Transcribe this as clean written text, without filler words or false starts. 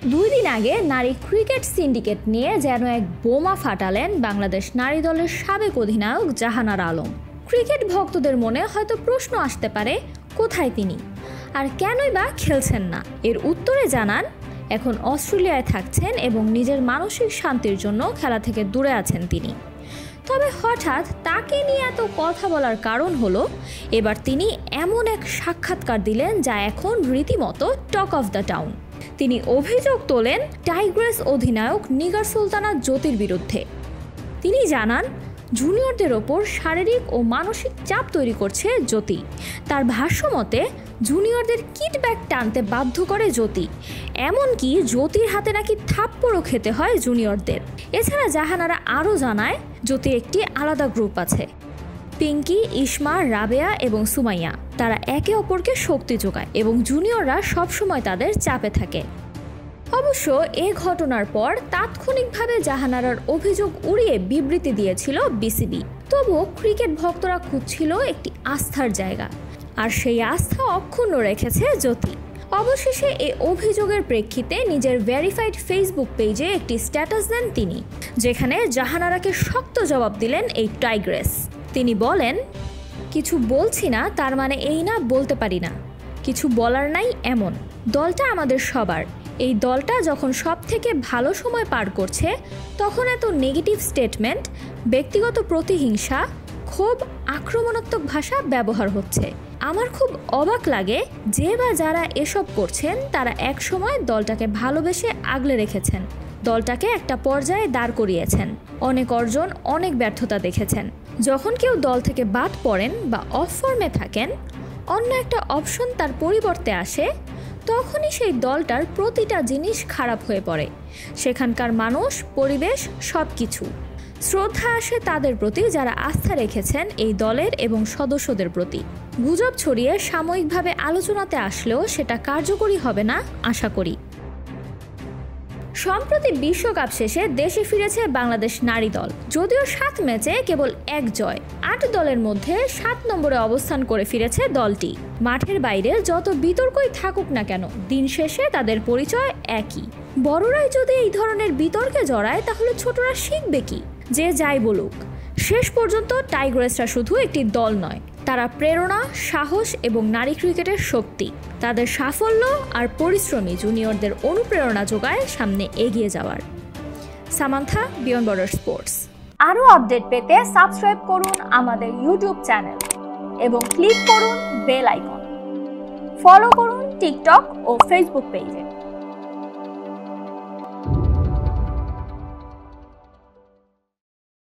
2 দিন আগে নারী ক্রিকেট সিন্ডিকেট নিয়ে যেন এক বোমা ফাটালেন বাংলাদেশ নারী দলের সাবেক অধিনায়ক জাহানারা আলম। ক্রিকেট ভক্তদের মনে হয়তো প্রশ্ন আসতে পারে, কোথায় তিনি আর কেনই বা খেলছেন না। এর উত্তরে জানান, এখন অস্ট্রেলিয়ায় থাকছেন এবং নিজের মানসিক শান্তির জন্য খেলা থেকে দূরে আছেন তিনি। তবে হঠাৎ তাকে নিয়ে এত কথা বলার কারণ হলো, এবার তিনি এমন এক সাক্ষাৎকার দিলেন যা এখন রীতিমতো টক অফ দ্য টাউন। তিনি অভিযোগ তোলেন টাইগ্রেস অধিনায়ক নিগার সুলতানা জ্যোতির বিরুদ্ধে। তিনি জানান, জুনিয়রদের ওপর শারীরিক ও মানসিক চাপ তৈরি করছে জ্যোতি। তার ভাষ্যমতে জুনিয়রদের কিট ব্যাগ টানতে বাধ্য করে জ্যোতি, এমনকি জ্যোতির হাতে নাকি থাপ্পড়ও খেতে হয় জুনিয়রদের। এছাড়া জাহানারা আরও জানায়, জ্যোতির একটি আলাদা গ্রুপ আছে, পিঙ্কি, ইসমা, রাবেয়া এবং সুমাইয়া। তারা একে অপরকে শক্তি যোগায় এবং জুনিয়ররা সবসময় তাদের চাপে থাকে। অবশ্য এ ঘটনার পর তাৎক্ষণিকভাবে জাহানারার অভিযোগ উড়িয়ে বিবৃতি দিয়েছিল বিসিবি। তবুও ক্রিকেট ভক্তরা খুঁজছিল একটি আস্থার জায়গা, আর সেই আস্থা অক্ষুণ্ণ রেখেছে জ্যোতি। অবশেষে এই অভিযোগের প্রেক্ষিতে নিজের ভেরিফাইড ফেসবুক পেজে একটি স্ট্যাটাস দেন তিনি, যেখানে জাহানারাকে শক্ত জবাব দিলেন এই টাইগ্রেস। তিনি বলেন, কিছু বলছি না তার মানে এই না বলতে পারি না, কিছু বলার নাই এমন। দলটা আমাদের সবার। এই দলটা যখন সব থেকে ভালো সময় পার করছে, তখন এত নেগেটিভ স্টেটমেন্ট, ব্যক্তিগত প্রতিহিংসা, ক্ষোভ, আক্রমণাত্মক ভাষা ব্যবহার হচ্ছে। আমার খুব অবাক লাগে যে বা যারা এসব করছেন তারা এক সময় দলটাকে ভালোবেসে আগলে রেখেছেন, দলটাকে একটা পর্যায়ে দাঁড় করিয়েছেন, অনেক অর্জন, অনেক ব্যর্থতা দেখেছেন। যখন কেউ দল থেকে বাদ পড়েন বা অফ ফর্মে থাকেন, অন্য একটা অপশন তার পরিবর্তে আসে, তখনই সেই দলটার প্রতিটা জিনিস খারাপ হয়ে পড়ে। সেখানকার মানুষ, পরিবেশ, সব কিছু। শ্রদ্ধা আসে তাদের প্রতি যারা আস্থা রেখেছেন এই দলের এবং সদস্যদের প্রতি। গুজব ছড়িয়ে সাময়িকভাবে আলোচনাতে আসলেও সেটা কার্যকরী হবে না আশা করি। সম্প্রতি বিশ্বকাপ শেষে দেশে ফিরেছে বাংলাদেশ নারী দল। যদিও 7 ম্যাচে কেবল 1 জয়, 8 দলের মধ্যে 7 নম্বরে অবস্থান করে ফিরেছে দলটি। মাঠের বাইরে যত বিতর্কই থাকুক না কেন, দিন শেষে তাদের পরিচয় একই। বড়রাই যদি এই ধরনের বিতর্কে জড়ায়, তাহলে ছোটরা শিখবে কি? যে যাই বলুক, শেষ পর্যন্ত টাইগ্রেসরা শুধু একটি দল নয়, তারা প্রেরণা, সাহস এবং নারী ক্রিকেটের শক্তি। তাদের সাফল্য আর পরিশ্রমী জুনিয়রদের অনুপ্রেরণা যোগায় সামনে এগিয়ে যাওয়ার। Samantha, beyond border sports. আরও আপডেট পেতে সাবস্ক্রাইব করুন আমাদের ইউটিউব চ্যানেল এবং ক্লিক করুন বেল আইকন। ফলো করুন টিকটক ও ফেসবুক পেজে।